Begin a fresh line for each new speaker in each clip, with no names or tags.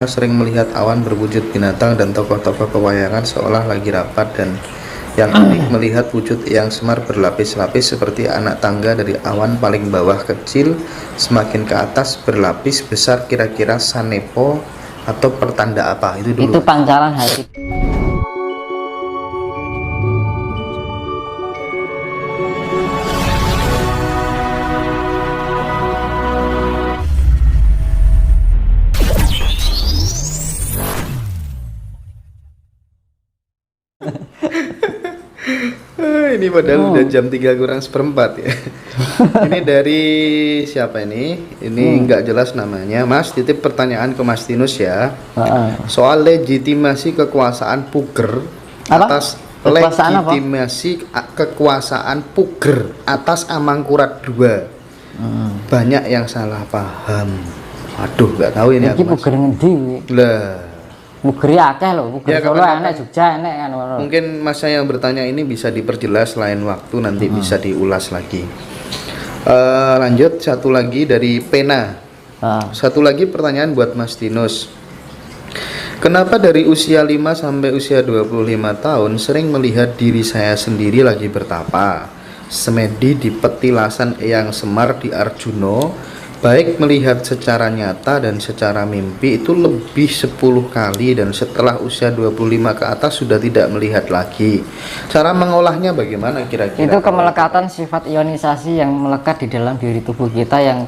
Sering melihat awan berwujud binatang dan tokoh-tokoh pewayangan seolah lagi rapat, dan yang unik melihat wujud yang semar berlapis-lapis seperti anak tangga dari awan paling bawah kecil semakin ke atas berlapis besar, kira-kira sanepo atau pertanda apa? Itu dulu.
Itu pancaran hati.
Ini padahal udah jam 3 kurang seperempat ya. Ini dari siapa ini? Ini nggak jelas namanya. Mas, titip pertanyaan ke Mas Tinus ya. Soal legitimasi kekuasaan Puger atas
Kekuasaan apa?
legitimasi kekuasaan Puger atas Amangkurat II. Banyak yang salah paham. Aduh, nggak tahu ini
Iki
aku, Mas.
Puger ngendi kuwi?
Lah,
Puger akeh lho, Puger
ya,
Solo
kapan-kapan.
enek, Jogja enek kan ngono.
Mungkin masa yang bertanya ini bisa diperjelas lain waktu, nanti bisa diulas lagi. Lanjut, satu lagi dari Pena. Satu lagi pertanyaan buat Mas Tinus. Kenapa dari usia 5 sampai usia 25 tahun sering melihat diri saya sendiri lagi bertapa, semedi di petilasan Eyang Semar di Arjuno, baik melihat secara nyata dan secara mimpi itu lebih 10 kali, dan setelah usia 25 ke atas sudah tidak melihat lagi. Cara mengolahnya bagaimana kira-kira?
Itu kemelekatan sifat ionisasi yang melekat di dalam diri tubuh kita yang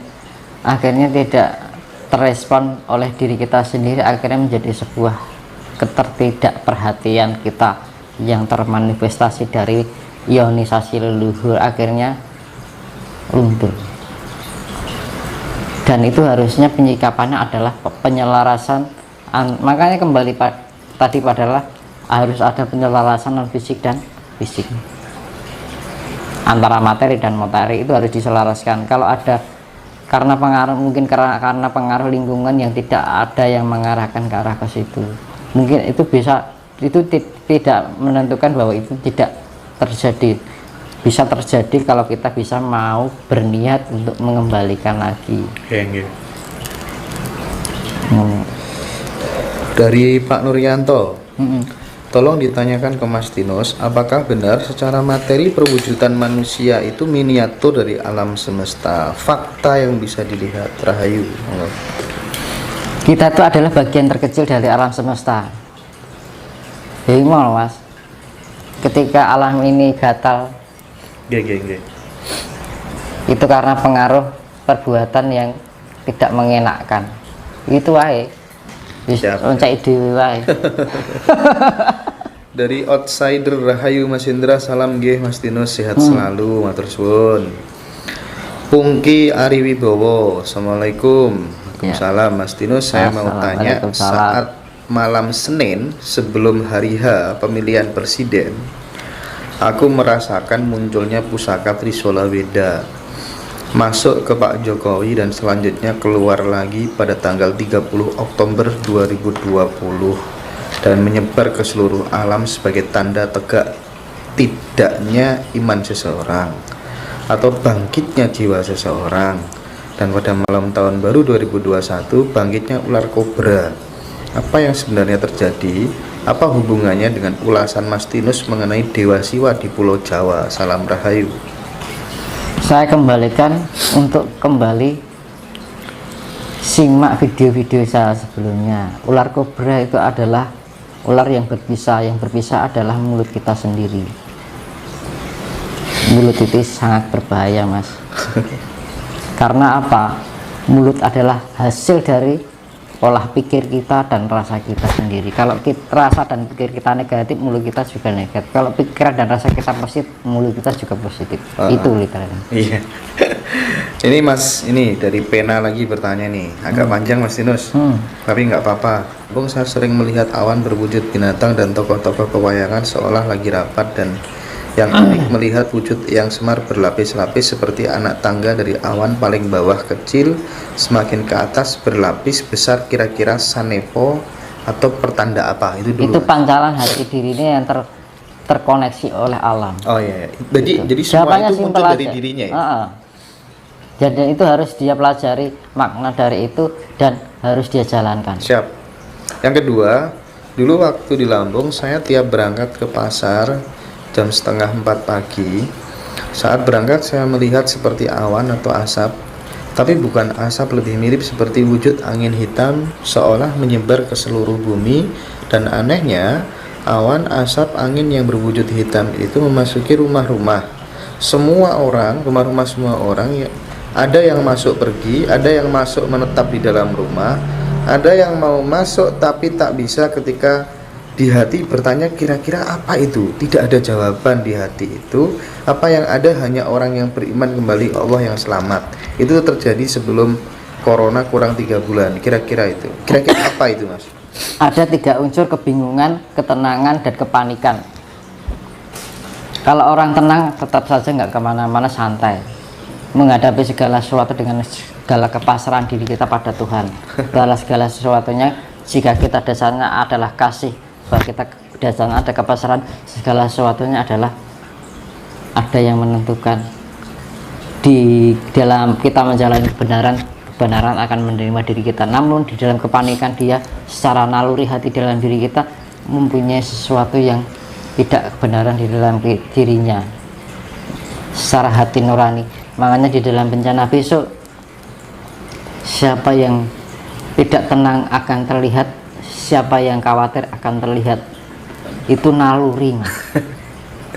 akhirnya tidak terrespon oleh diri kita sendiri, akhirnya menjadi sebuah ketidakperhatian kita yang termanifestasi dari ionisasi leluhur, akhirnya luntur. Dan itu harusnya penyikapannya adalah penyelarasan, makanya kembali tadi padalah harus ada penyelarasan non fisik dan fisik, antara materi dan materi itu harus diselaraskan. Kalau ada karena pengaruh, mungkin karena pengaruh lingkungan yang tidak ada yang mengarahkan ke arah ke situ, mungkin itu bisa, itu tidak menentukan bahwa itu tidak terjadi. Bisa terjadi kalau kita bisa mau berniat untuk mengembalikan lagi.
Dari Pak Nuryanto, tolong ditanyakan ke Mas Tinus, apakah benar secara materi perwujudan manusia itu miniatur dari alam semesta? Fakta yang bisa dilihat. Rahayu.
Kita itu adalah bagian terkecil dari alam semesta. Gimana Mas? Ketika alam ini gatal, itu karena pengaruh perbuatan yang tidak mengenakkan. Itu wae. Loncek dhewe wae.
Dari outsider Rahayu Mas Indra, salam nggih Mas Tinus, sehat selalu, matur suwun. Pungki Ari Wibowo, assalamualaikum. Waalaikumsalam Mas Tinus, saya mau tanya, saat malam Senin sebelum hari H pemilihan presiden, aku merasakan munculnya pusaka Trisola Weda masuk ke Pak Jokowi dan selanjutnya keluar lagi pada tanggal 30 Oktober 2020 dan menyebar ke seluruh alam sebagai tanda tegak tidaknya iman seseorang atau bangkitnya jiwa seseorang. Dan pada malam tahun baru 2021 bangkitnya ular kobra. Apa yang sebenarnya terjadi? Apa hubungannya dengan ulasan Mas Tinus mengenai Dewa Siwa di Pulau Jawa? Salam Rahayu.
Saya kembalikan untuk kembali simak video-video saya sebelumnya. Ular kobra itu adalah ular yang berbisa. Yang berbisa adalah mulut kita sendiri. Mulut itu sangat berbahaya, Mas. Karena apa? Mulut adalah hasil dari olah pikir kita dan rasa kita sendiri. Kalau rasa dan pikir kita negatif, mulut kita juga negatif. Kalau pikiran dan rasa kita positif, mulut kita juga positif. Itu literally.
Iya. Ini Mas, ini dari Pena lagi bertanya nih, agak panjang Mas Tinus, tapi nggak apa-apa. Bung, saya sering melihat awan berwujud binatang dan tokoh-tokoh pewayangan seolah lagi rapat, dan yang unik melihat wujud yang semar berlapis-lapis seperti anak tangga dari awan paling bawah kecil semakin ke atas berlapis besar, kira-kira sanepo atau pertanda apa? Itu dulu.
Itu pancaran hati dirinya yang terkoneksi oleh alam.
Oh iya, jadi semua itu muncul dari dirinya ya?
Jadi itu harus dia pelajari makna dari itu dan harus dia jalankan.
Siap. Yang kedua, dulu waktu di Lampung saya tiap berangkat ke pasar jam setengah 4 pagi. Saat berangkat saya melihat seperti awan atau asap, tapi bukan asap, lebih mirip seperti wujud angin hitam seolah menyebar ke seluruh bumi. Dan anehnya, awan, asap, angin yang berwujud hitam itu memasuki rumah-rumah semua orang, rumah-rumah semua orang ya. Ada yang masuk pergi, ada yang masuk menetap di dalam rumah, ada yang mau masuk tapi tak bisa. Ketika di hati bertanya kira-kira apa itu, tidak ada jawaban di hati itu. Apa yang ada hanya orang yang beriman kembali Allah yang selamat. Itu terjadi sebelum corona kurang 3 bulan. Kira-kira itu, kira-kira apa itu Mas?
Ada 3 unsur: kebingungan, ketenangan, dan kepanikan. Kalau orang tenang tetap saja nggak kemana-mana, santai menghadapi segala sesuatu dengan segala kepasrahan diri kita pada Tuhan. Segala sesuatunya, jika kita dasarnya adalah kasih, bahwa kita dasarnya ada kepasrahan, segala sesuatunya adalah ada yang menentukan. Di dalam kita menjalani kebenaran akan menerima diri kita. Namun di dalam kepanikan, dia secara naluri hati dalam diri kita mempunyai sesuatu yang tidak kebenaran di dalam dirinya secara hati nurani. Makanya di dalam bencana besok, siapa yang tidak tenang akan terlihat, siapa yang khawatir akan terlihat. Itu naluri, Mas.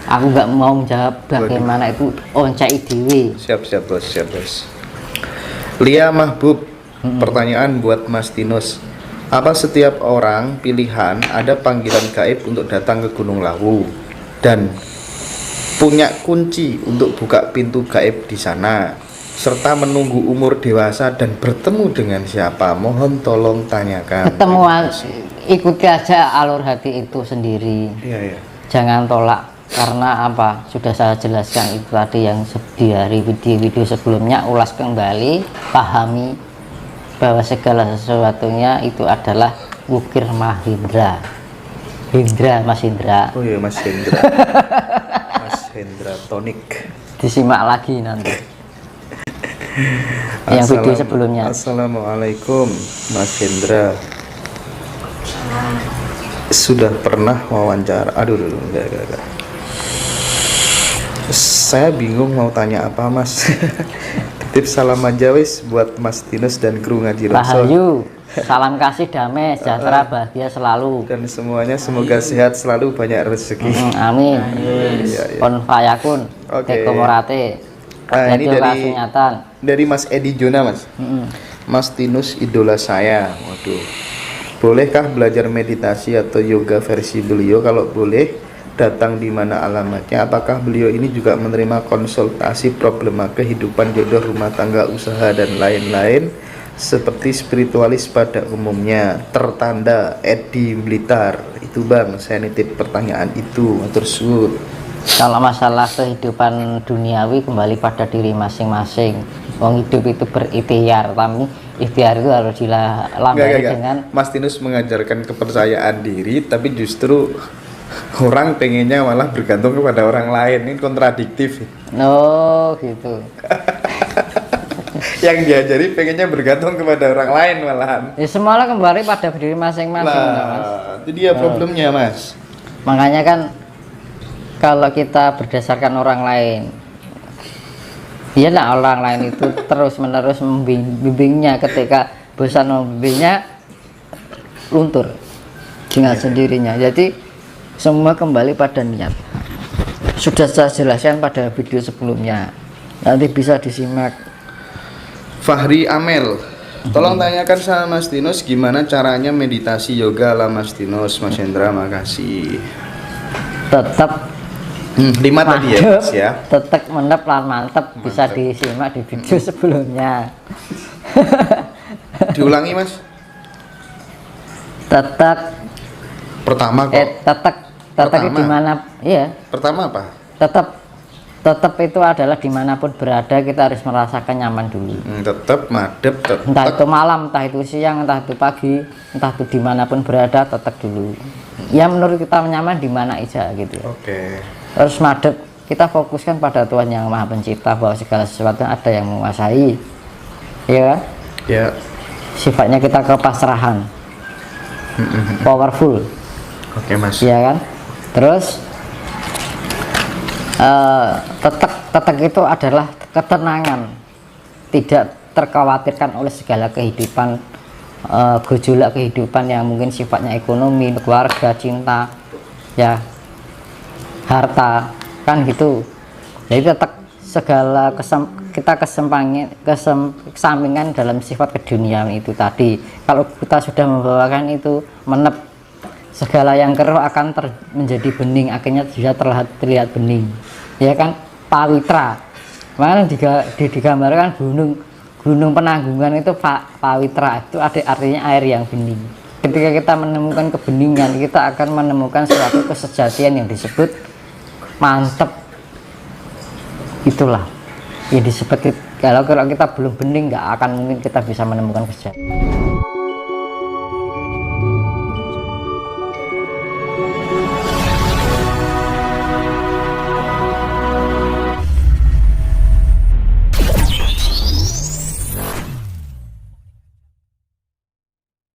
Aku nggak mau menjawab bagaimana itu oncai dewi.
Siap bos. Lia Mahbub, pertanyaan buat Mas Tinus. Apa setiap orang pilihan ada panggilan gaib untuk datang ke Gunung Lawu dan punya kunci untuk buka pintu gaib di sana, serta menunggu umur dewasa dan bertemu dengan siapa? Mohon tolong tanyakan.
Ikuti aja alur hati itu sendiri.
Iya.
Jangan tolak, karena apa? Sudah saya jelaskan itu tadi yang di hari video sebelumnya. Ulas kembali, pahami bahwa segala sesuatunya itu adalah wukir Mahindra. Mas Hendra.
Oh iya, Mas Hendra. Mas Hendra Tonik.
Disimak lagi nanti. Yang video sebelumnya.
Assalamualaikum Mas Hendra. Sudah pernah wawancara? Aduh, enggak. Saya bingung mau tanya apa, Mas. Titip salam aja wis buat Mas Tinus dan kru Ngaji Rasul.
Rahayu, salam kasih, damai, sejahtera, bahagia selalu.
Dan semuanya semoga sehat selalu, banyak rezeki.
Amin.
Iya.
Kon fayakun.
Oke.
Tekomorate.
Ini dari Mas Edi Jona, Mas. Mas Tinus idola saya. Waduh. Bolehkah belajar meditasi atau yoga versi beliau? Kalau boleh, datang di mana alamatnya? Apakah beliau ini juga menerima konsultasi problema kehidupan, jodoh, rumah tangga, usaha, dan lain-lain seperti spiritualis pada umumnya? Tertanda Edi Blitar. Itu Bang, saya nitip pertanyaan itu. Matur suwun.
Kalau masalah kehidupan duniawi kembali pada diri masing-masing. Wong hidup itu berikhtiar, tapi ikhtiar itu harus dilambari dengan.
Mas Tinus mengajarkan kepercayaan diri, tapi justru orang pengennya malah bergantung kepada orang lain. Ini kontradiktif.
Oh gitu.
Yang diajari pengennya bergantung kepada orang lain malahan.
Ya semuanya kembali pada diri masing-masing, Mas.
Itu dia problemnya, Mas.
Makanya kan kalau kita berdasarkan orang lain, iyalah orang lain itu terus-menerus membimbingnya. Ketika bosan membimbingnya, luntur dengan sendirinya. Jadi semua kembali pada niat. Sudah saya jelaskan pada video sebelumnya, nanti bisa disimak.
Fahri Amel, tolong tanyakan sama Mas Tinus gimana caranya meditasi yoga ala Mas Tinus. Mas Hendra, makasih.
Tetap
5 tadi ya, Mas ya.
Tetap mantep, bisa disimak di video sebelumnya.
Diulangi, Mas.
Tetap
Pertama kok.
tetap di mana? Iya.
Pertama apa?
Tetap itu adalah dimanapun berada kita harus merasakan nyaman dulu.
Tetap madep,
Entah itu malam, entah itu siang, entah itu pagi, entah itu dimanapun berada, tetap dulu. Ya menurut kita nyaman di mana aja gitu.
Oke.
Terus madep, kita fokuskan pada Tuhan yang Maha Pencipta, bahwa segala sesuatu ada yang menguasai. Ya.
Ya.
Sifatnya kita kepasrahan. powerful,
Oke Mas.
ya kan. Terus tetek itu adalah ketenangan, tidak terkhawatirkan oleh segala kehidupan, gejolak kehidupan yang mungkin sifatnya ekonomi, keluarga, cinta, ya, harta, kan gitu. Jadi tetap segala kita kesampingan dalam sifat keduniaan itu tadi. Kalau kita sudah membawakan itu, menep, segala yang keruh akan menjadi bening, akhirnya sudah terlihat bening, ya kan. Pawitra, makanya digambarkan gunung Penanggungan itu pawitra, itu artinya air yang bening. Ketika kita menemukan kebeningan, kita akan menemukan suatu kesejatian yang disebut mantep. Itulah yang disebut, kalau kita belum bening, nggak akan mungkin kita bisa menemukan kesejahteraan.